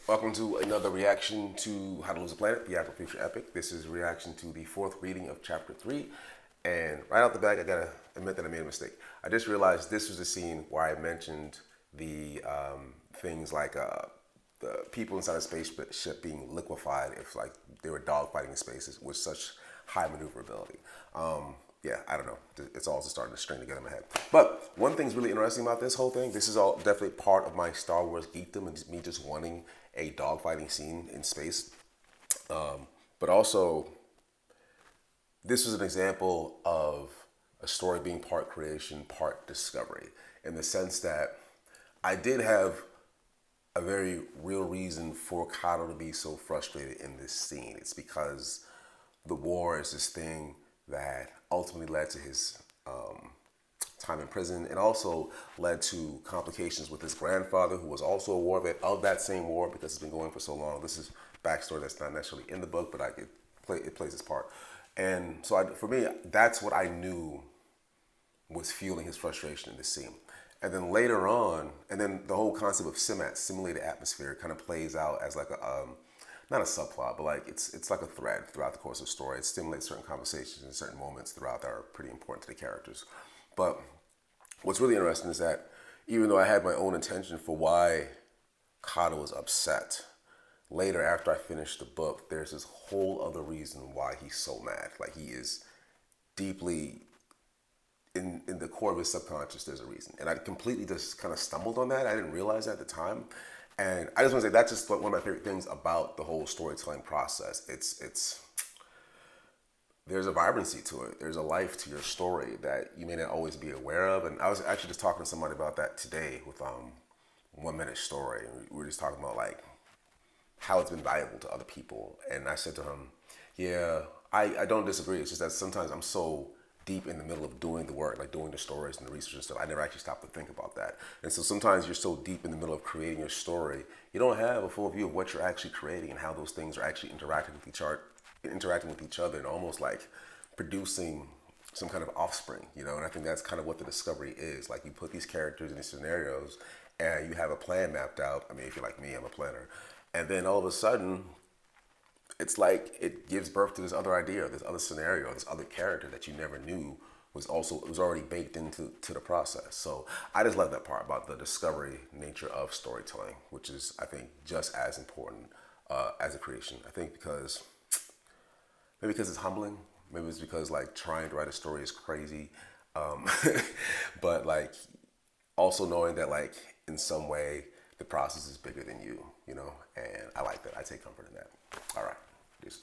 Welcome to another reaction to How to Lose a Planet, the Afro Future Epic. This is a reaction to the fourth reading of Chapter 3. And right out the back, I gotta admit that I made a mistake. I just realized this was a scene where I mentioned the things like the people inside a spaceship being liquefied if like they were dogfighting in spaces with such high maneuverability. Yeah, I don't know. It's all just starting to string together in my head. But one thing's really interesting about this whole thing. This is all definitely part of my Star Wars geekdom and me just wanting a dogfighting scene in space. But also, this was an example of a story being part creation, part discovery, in the sense that I did have a very real reason for Cato to be so frustrated in this scene. It's because the war is this thing that ultimately led to his time in prison and also led to complications with his grandfather, who was also a war vet of that same war because it's been going for so long. This is backstory that's not necessarily in the book, but it plays its part. And so for me, that's what I knew was fueling his frustration in this scene. And then later on, and then the whole concept of SIMAT, simulated atmosphere, kind of plays out as like a not a subplot, but like it's like a thread throughout the course of the story. It stimulates certain conversations and certain moments throughout that are pretty important to the characters. But what's really interesting is that even though I had my own intention for why Cato was upset, later after I finished the book, there's this whole other reason why he's so mad. Like he is deeply in the core of his subconscious, there's a reason. And I completely just kind of stumbled on that. I didn't realize that at the time. And I just want to say that's just one of my favorite things about the whole storytelling process. It's there's a vibrancy to it. There's a life to your story that you may not always be aware of. And I was actually just talking to somebody about that today with 1 Minute Story. We were just talking about like how it's been valuable to other people. And I said to him, yeah, I don't disagree. It's just that sometimes I'm so deep in the middle of doing the work, like doing the stories and the research and stuff, I never actually stop to think about that. And so sometimes you're so deep in the middle of creating your story, you don't have a full view of what you're actually creating and how those things are actually interacting with each other and almost like producing some kind of offspring, you know? And I think that's kind of what the discovery is. Like you put these characters in these scenarios and you have a plan mapped out. I mean, if you're like me, I'm a planner. And then all of a sudden, it's like it gives birth to this other idea, this other scenario, this other character that you never knew was already baked into the process. So I just love that part about the discovery nature of storytelling, which is I think just as important as a creation. I think maybe because it's humbling, maybe it's because like trying to write a story is crazy, but like also knowing that like in some way the process is bigger than you know, and I like that. I take comfort in that. All right. Peace.